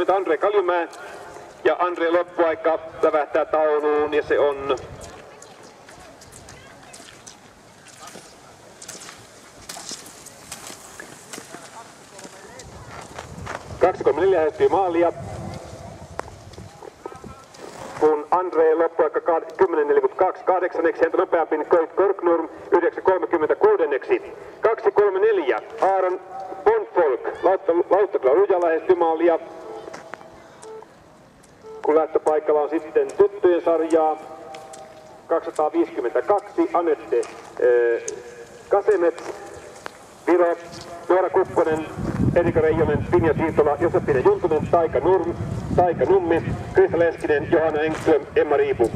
20 Andre Kaljumäe. Ja Andre loppuaika lävähtää tauluun ja se on 2.34 lähestyy maalia. Kun Andre loppuaika 10.42 kahdeksanneksi, häntä nopeampi Koit Korknurm 9.30 2.34 Aaron Bondfolk Lauttakla Ruja lähestyy maalia. Kun lähtöpaikalla on sitten tyttöjen sarjaa 252 Anette Kasemets, Viro, Noora Kukkonen, Erika Reijonen, Pinja Siitola, Josefine Juntunen, Taika Nummi, Krista Leskinen, Johanna Engström, Emma Riipu.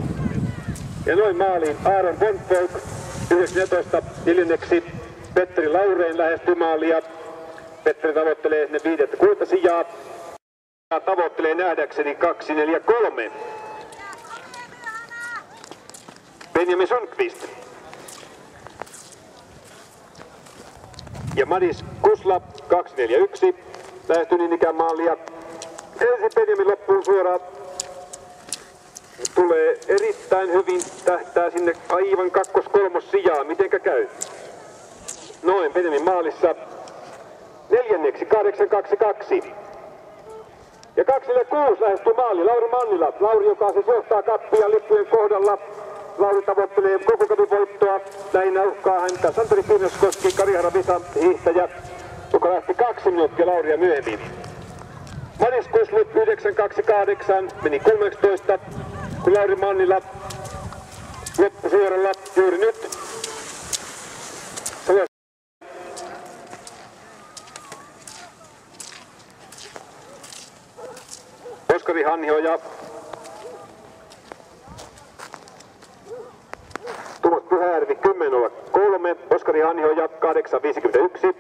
Ja noin maaliin Aaron Bondfolk 19 neljänneksi. Petteri Laureen lähestyy maalia. Petteri tavoittelee sinne 5.6 sijaa. Tavoittelee nähdäkseni 2.43. Benjamin Sundqvist. Ja Madis Kusla 2.41. Lähestyy niin ikään maalia. Ensin Benjamin loppuun suoraan. Tulee erittäin hyvin, tähtää sinne aivan 2.3 sijaa. Mitenkä käy? Noin, Benjamin maalissa. Neljänneksi 8.22. Ja 2.46 lähestyy maali Lauri Mannila. Lauri, joka siis johtaa kappia lippujen kohdalla. Lauri tavoittelee koko kadun voittoa. Lähinnä uhkaa häntä Santeri Pirneskoski, Karihara Visa, hiihtäjä, joka lähti 2 minuuttia Lauria myöhemmin. Madis Kuslut 9.28 meni 13, kun Lauri Mannila loppusuoralla juuri nyt. Oskari Hanhioja. Tuomas Pyhäjärvi 10.03, Oskari Hanhioja 8.51.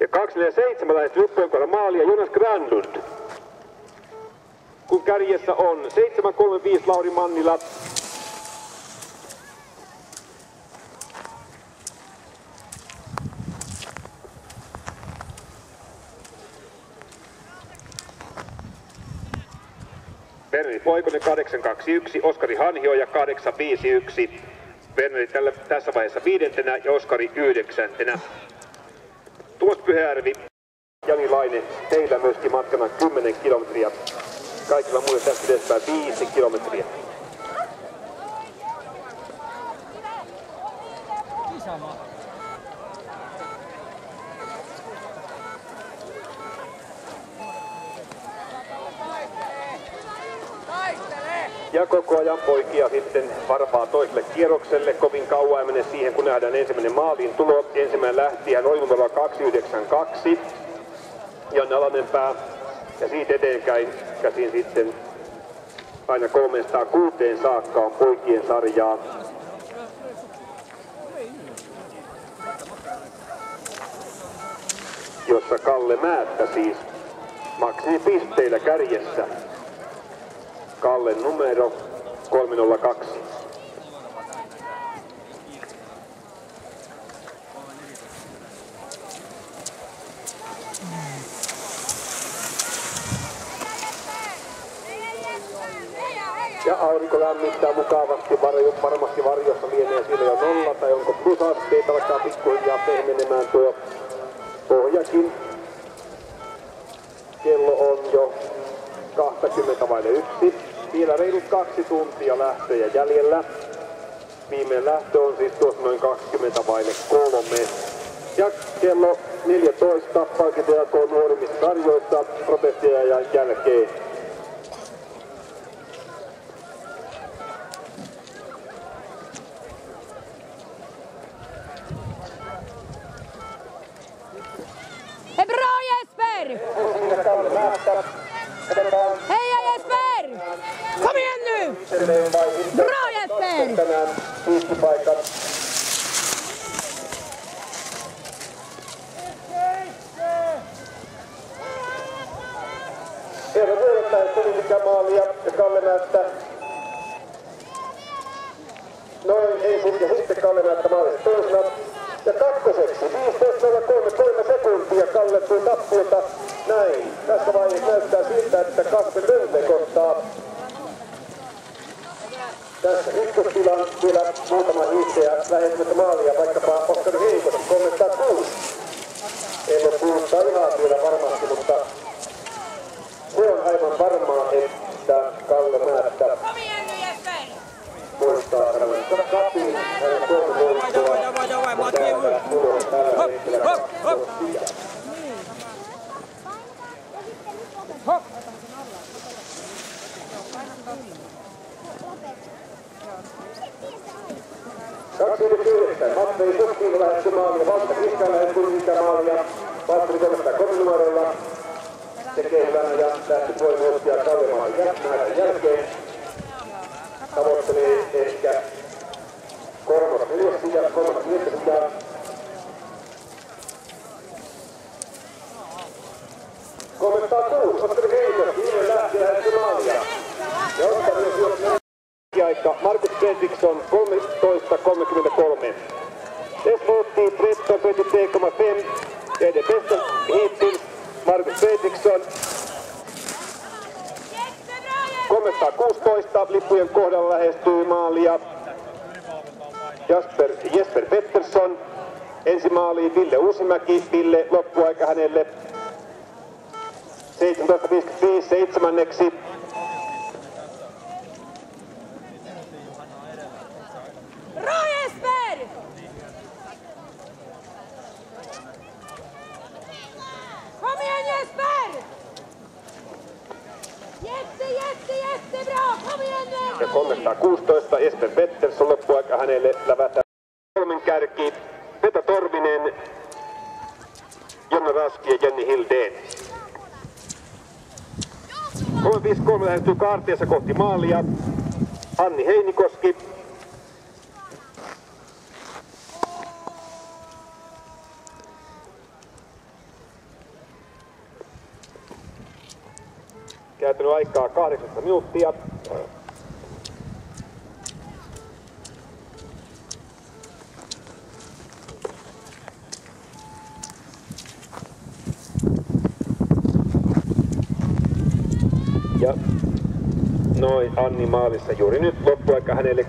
Ja 2.47 lähestyy lippujen kohdalla maalia Jonas Granlund. Kun kärjessä on 7.35 Lauri Mannila. Verneri Poikonen 8.21, Oskari Hanhioja 8.51. Verneri tässä vaiheessa 5. ja Oskari 9. Tuomas Pyhäjärvi, Jani Laine, teillä myöskin matkana 10 kilometriä. Kaikilla muilla tästä edespäin 5 kilometriä. Ja koko ajan poikia sitten varpaa toiselle kierrokselle. Kovin kauan ei mene siihen, kun nähdään ensimmäinen maaliin tulo. Ensimmäinen lähti hän oivunolla 2.92. Janne Alanenpää. Ja siitä eteenkäin käsin sitten aina 306 saakka on poikien sarjaa. Jossa Kalle Määttä siis maksimipisteillä kärjessä. Kallen numero 302. Ja aurinko lämmittää mukavasti, varmasti varjossa lienee siellä jo 0 tai onko plusasteita, alkaa pikkuhiljaa pehmenemään tuo pohjakin. Kello on jo 20:01. Vielä reilut 2 tuntia lähtöjä jäljellä. Viimeinen lähtö on siis tuossa noin 20:03. Ja kello 14 palkintojakoon nuorimmissa sarjoissa protestiajan jälkeen. Hej, bra Jesper! Heja Jesper! Kom igen nu! Bra Jesper! Eero Vuorenpäin Tulisikamaali ja Kalle Määttä. Noin ensin ja sitten Kalle Määttä maalissa toisena. Ja kakkoseksi 15.03.3 Matvei Sukkiin lähdetty maalia, Valtteri Kriskaan lähdetty maalia, Valtteri 303 numerolla tekee hyvänä ja lähti puolivuosia Kallemaan jälkeen. Tavoittelee ehkä kolmas neljäsiä, kolmas neljäsiä. Kommentaa 6, Ottari Heikosti, viime lähti ja lähti maalia. Ja Ottari on sijoittanut aika Markus Fredriksson 13.33. Desvotti 13.33,5. Ja det bästa hittills Markus Fredriksson. 316 lippujen kohdalla lähestyy maalia. Jesper Pettersson. Ensi maaliin Ville Uusimäki. Ville loppuaika hänelle 17.55 seitsemänneksi. Bra Jesper! Kom igen Jesper! Jättebra! Kom igen nu! Ja 316 Jesper Pettersson loppuaika hänelle lävätään. Kolmen kärki Petra Torvinen, Jonna Raski ja Jenni Hildén. 353 lähestyy kaartiassa kohti maalia. Anni Heinikoski. Käytänyt aikaa 8 minuuttia. Ja noin Anni maalissa juuri nyt loppuaika hänelle 18.08.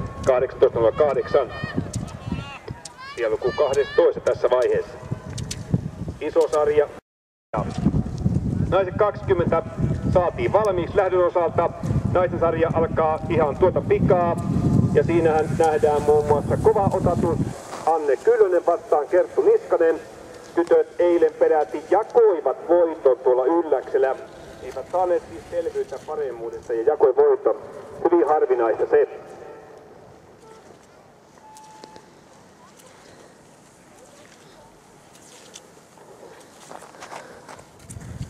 Ja luku 12 tässä vaiheessa. Iso sarja. Naiset 20 saatiin valmiiksi lähdön osalta. Naisten sarja alkaa ihan tuota pikaa. Ja siinähän nähdään muun muassa kova osatus Anne Kyllönen vastaan Kerttu Niskanen. Tytöt eilen peräti jakoivat voiton tuolla Ylläksellä. Eivät saaneet siis selvyyttä paremmuudesta ja jakoi voiton. Hyvin harvinaista se.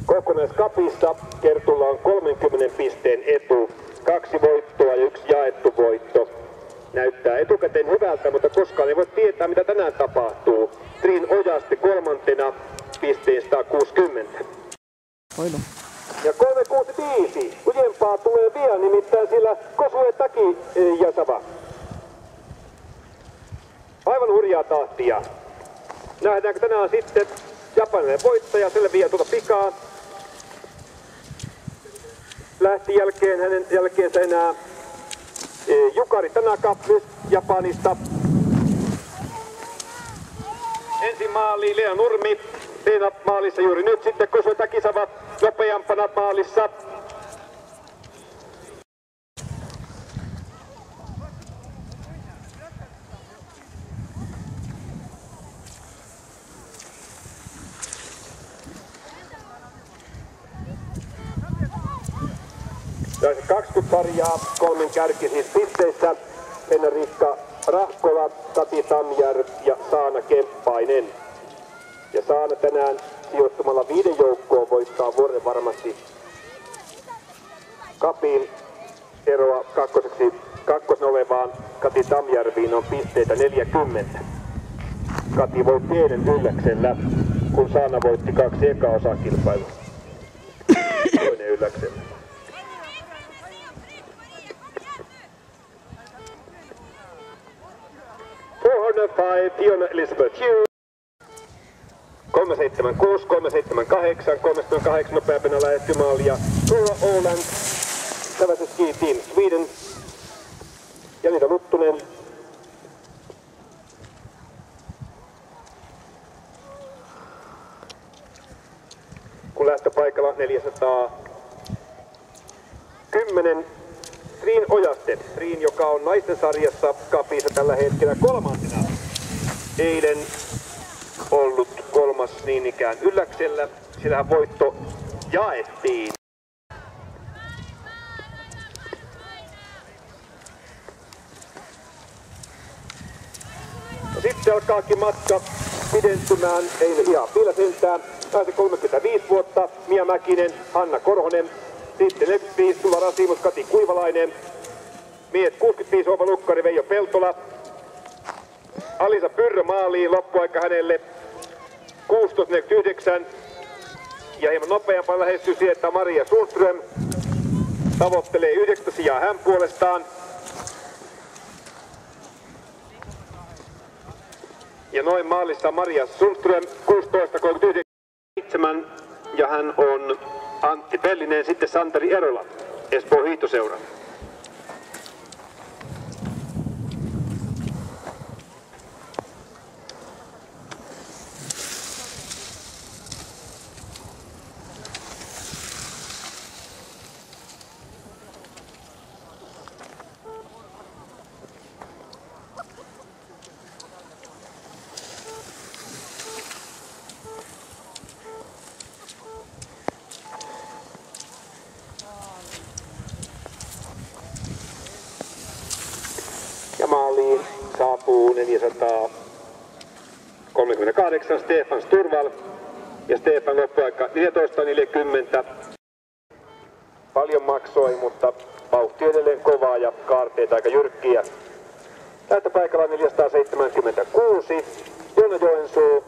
Kokonaiskapissa Kertulla on 30 pisteen etu. 2 voittoa ja 1 jaettu voitto. Näyttää etukäteen hyvältä, mutta koskaan ei voi tietää mitä tänään tapahtuu. Triin Ojaste kolmantena pisteen 160. Hoido. Ja 365. Ujempaa tulee vielä, nimittäin sillä Kosue Taki Jasava. Aivan hurjaa tahtia. Nähdäänkö tänään sitten japanilainen voittaja selviää tuota pikaa. Lähti hänen jälkeensä enää Jukari Tanaka myös Japanista. Ensin maali Leena Nurmi. Leena maalissa juuri nyt, sitten Kosue Takisava nopeampana maalissa. Tässä 20 sarjaa, 3 kärki siis pisteissä. Henna-Riikka Rahkola, Kati Tamjärv ja Saana Kemppainen. Ja Saana tänään sijoittumalla 5 joukkoon voittaa vuoden varmasti Kapin eroa kakkosen olevaan Kati Tamjärviin on pisteitä 40. Kati voitti eilen Ylläksellä, kun Saana voitti 2 eka osakilpailua. Toinen Ylläksellä. Fiona Elizabeth Hughes. 376, 378, 308 nopeampana lähetty maalia. Tora Åland, Säväsen Ski Team Sweden. Janita Luttunen. Kun lähtöpaikalla 410. Triin Ojaste. Triin, joka on naisten sarjassa Kapissa tällä hetkellä kolmantena. Eilen ollut kolmas niin ikään Ylläksellä. Sillähän voitto jaettiin. Ja sitten alkaakin matka pidentymään, ei ihan vielä sentään. Naisen 35 vuotta, Mia Mäkinen, Hanna Korhonen. Sitten 45 Tuula Rasimus, Kati Kuivalainen. Miehet 65 Oova Lukkari, Veijo Peltola. Alisa Pyrrö maaliin, loppuaika hänelle 16.49. Ja hieman nopeampaan lähestyy sieltä Maria Sundström. Tavoittelee 9 sijaa hän puolestaan. Ja noin maalissa Maria Sundström 16.37. Ja hän on Antti Pellinen, sitten Santeri Erola, Espoon hiihtoseura. Ja maaliin saapuu 438 Stefan Sturval ja Stefan loppuaika 14.40. Paljon maksoi, mutta vauhti edelleen kovaa ja kaarteet aika jyrkkiä. Lähtöpaikalla 476. Jonna Joensuu.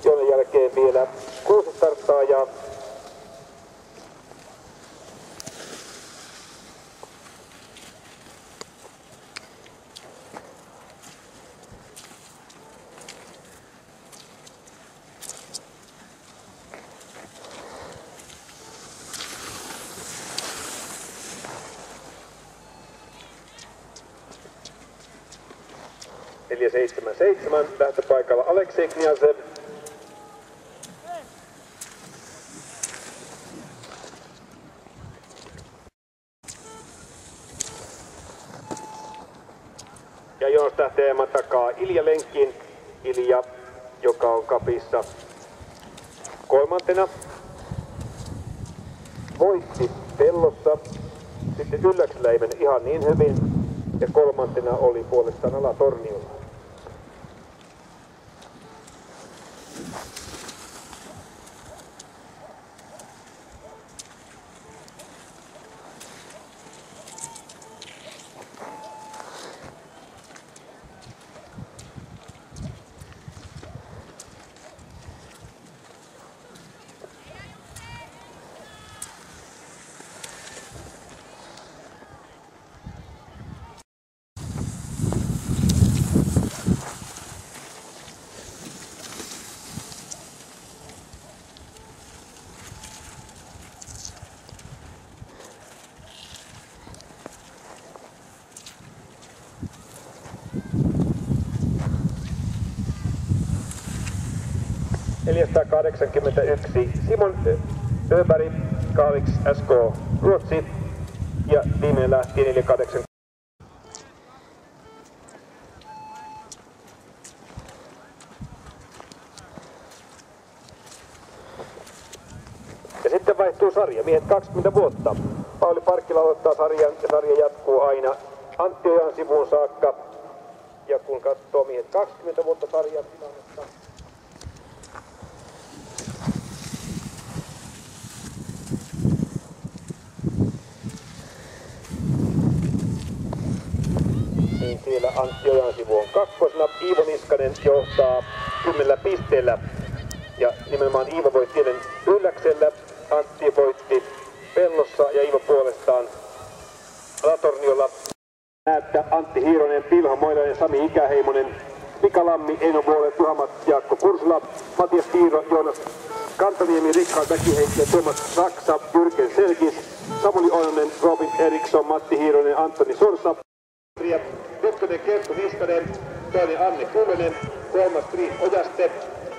Jonnan jälkeen vielä 6 starttaajaa. Neljä 7 lähtöpaikalla Aleksei Kniazev. Ja jonosta lähtee hieman takaa Ilja Lenkin. Ilja, joka on kapissa kolmantena. Voitti Pellossa. Sitten Ylläksellä ei mene ihan niin hyvin. Ja kolmantena oli puolestaan Ala-Torniolla. Simon Öberg, Kalix SK Ruotsi ja viimeinen lähti 480. Ja sitten vaihtuu sarja, miehet 20 vuotta. Pauli Parkkila aloittaa sarjan ja sarja jatkuu aina Antti Ojan sivuun saakka. Ja kun katsoo miehet 20 vuotta sarjan tilannetta. Niin siellä Antti Ojan sivu on kakkosena. Iivo Niskanen johtaa 10 pisteellä. Ja nimenomaan Iivo voitti eilen Ylläksellä. Antti voitti Pellossa ja Iivo puolestaan Ala-Torniolla. Näyttä Antti Hiironen, Pilho Moilainen, Sami Ikäheimonen, Mika Lammi, Eino Vuole, Tuhamat, Jaakko Kursula, Matias Tiiro, Joonas Kantaniemi, Rikard Mäkiheikkilä, Tuomas Saksa, Jyrken Selkis, Samuli Oinonen, Robin Eriksson, Matti Hiironen, Antoni Sorsa. Ykkönen Kerttu Niskanen, toinen Anne Kullinen, kolmas Triin Ojaste,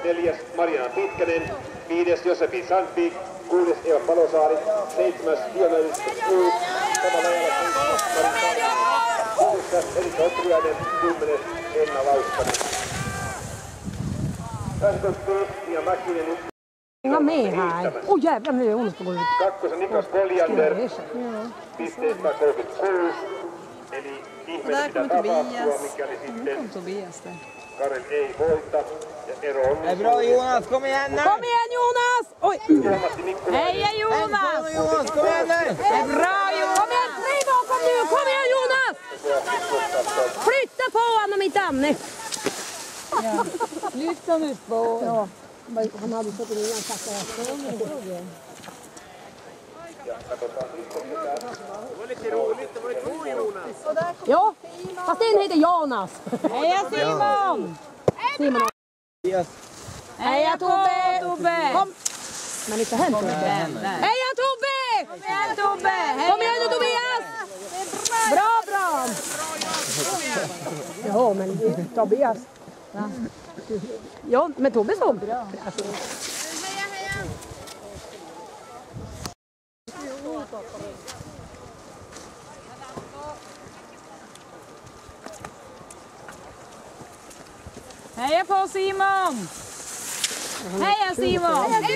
neljäs Mariana Pitkänen, viides Josefi Sandvik, kuudes Eva Palosaari, seitsemäs Dionellis Uus, samalla ajalla Marin Salmi, yhdeksäs Erika Otriainen, 10. Enna Lauskanen. Ja Mäkinen. Inga med här. Åh jävlar, nu är jag ondast på golvet. Kakkosen Niklas Koljander. Pisteet 36. Eli ihme mitä tapahtua, mikäli sitten Karel ei voita. Ja ero on niin bra Jonas, kom igen nu! Kom igen Jonas! Oj! Heja Jonas! Jonas, kom igen nu! Bra Jonas! Kom igen Simon, kom nu! Kom igen Jonas! Flytta på honom i Danne! Ja. Flytta nu på. Ja. Han hade fått en innan sagt det. Det var lite roligt, det var ju 2 Jonas. Ja, fast en heter Jonas. Heja Simon! Simon. Heja Tobbe! Kom! Men inte hänt det. Heja Tobbe! Kom igen Tobbe! Kom igen nu Tobias! Bra! Ja, men Tobias. Ja, men Tobbe så bra. Heja på Simon! Heja Simon! Heja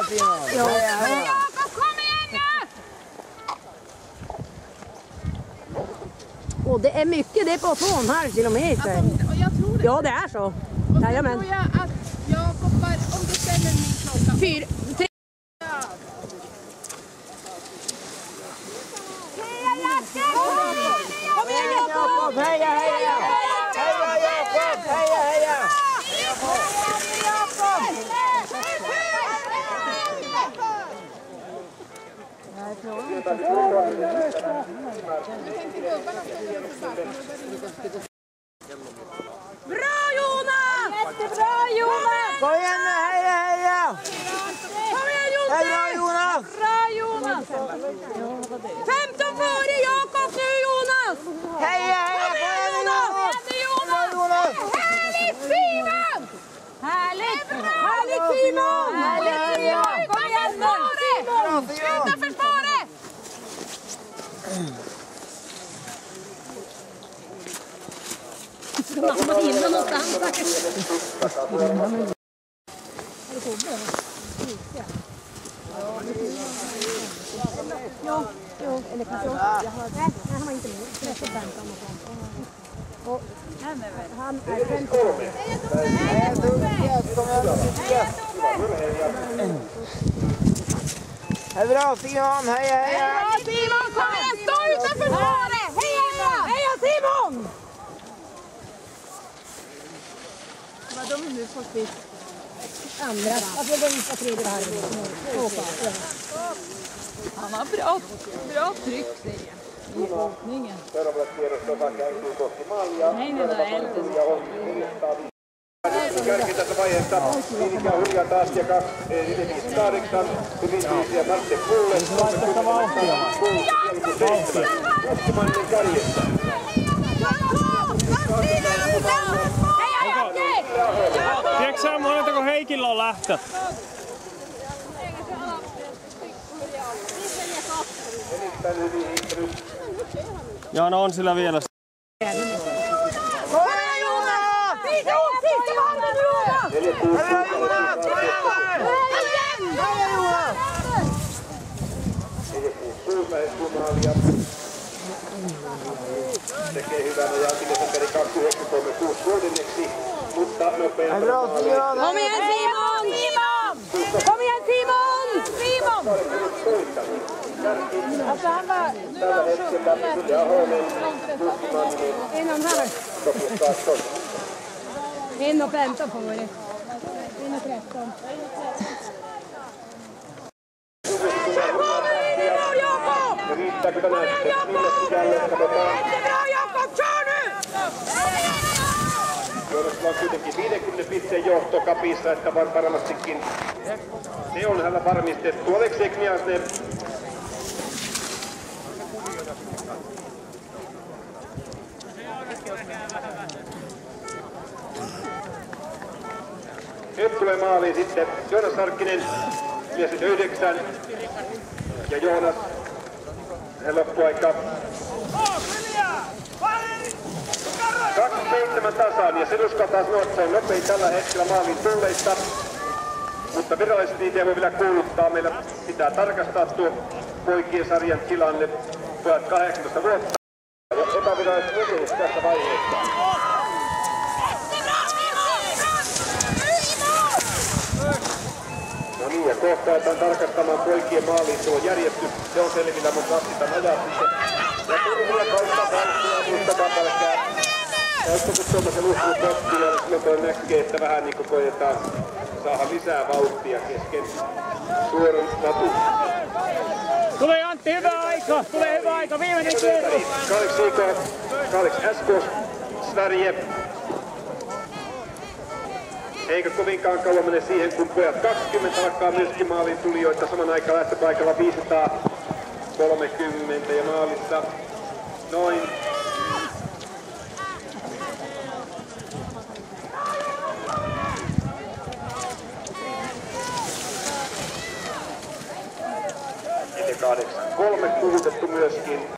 Simon! Jakob, kom igen nu! Och det är mycket, det är på 2,5 kilometer. Och jag tror det. Ja, det är så. Och så Jajamän. tror jag att Jakob, om du ställer min klocka. 4, 3. Kom igen Jakob! Heja Jakob! Heja! Bra Jonas! Jättebra Jonas! Kom igen nu, heja! Kom igen Jonas! Bra Jonas! Bra Jonas! 15 före Jakob nu Jonas! Heja! Jonas! Jonas! Härligt Simon! Härligt Simon! Kom igen nu! Sluta försvaret! Ska man komma in någonstans? Ja, eller kanske jag har... Nej, han var inte med. Jag ska vänta om och han är 50 år. Heja Tobias, kom igen! Bra Simon, heja! Simon, kom igen! Stå utanför försvaret! Heja Simon! Vad de nu får spist. Andra. Att jag går in på tredje varvet. Han har bra tryck säger jag. I åkningen. Nej, det är äldre. Kärki tässä vaiheessa Minikka Hurja taas ja 458. Hyvin viisiä Martte Pulle. 37. Kuskimainen kärjessä. Tiedätkö sä monetako Heikillä on lähtö? Joo, no on sillä vielä. Tekee hyvänä ja Antinen peli 2,93 vuodenneksi, mutta nopeasti. Kom igen Simon! Kom igen Simon! Alltså han var... Tällä hetkellä Julia Ahonen, Kuskimainen. 1,5. 1,15 får det. 1,13. Riittääkö tänään sitten minne sisälle? Katsotaan. Joudessa on kuitenkin 50 pisteen johto kapissa, että varmastikin se on hänellä varmistettu. Aleksei Kniasne. Nyt tulee maaliin sitten Joonas Sarkkinen, mies 9 ja Joonas. Loppuaika. 27 tasan ja sen uskaltaa sanoa, että se on nopein tällä hetkellä maaliin tulleista. Mutta virallisesti niitä ei voi vielä kuuluttaa. Meillä pitää tarkastaa tuo poikien sarjan tilanne. Pojat 18 vuotta. Epävirallisesti etenis tässä vaiheessa. No niin, ja kohta aletaan tarkastamaan poikien maaliin tuo järjestys. Se on selvillä, mutta lasketaan ajaa sitten. Ja turhia kautta vauhtia, muistakaa pelkää. Käyttö kun tuollaisen lukuun pottiin, ja silloin toi näkee, että vähän niin kuin koetaan saada lisää vauhtia kesken suoran natun. Tulee Antti, hyvä aika! Tulee hyvä aika, viimeinen kierros! Kalix IK, Kalix SK, Sverige. Eikä kovinkaan kauan mene siihen, kun pojat 20 alkaa myöskin maaliin tulijoita. Saman aikaan lähtöpaikalla 530 ja maalissa noin 8-3 puhutettu myöskin.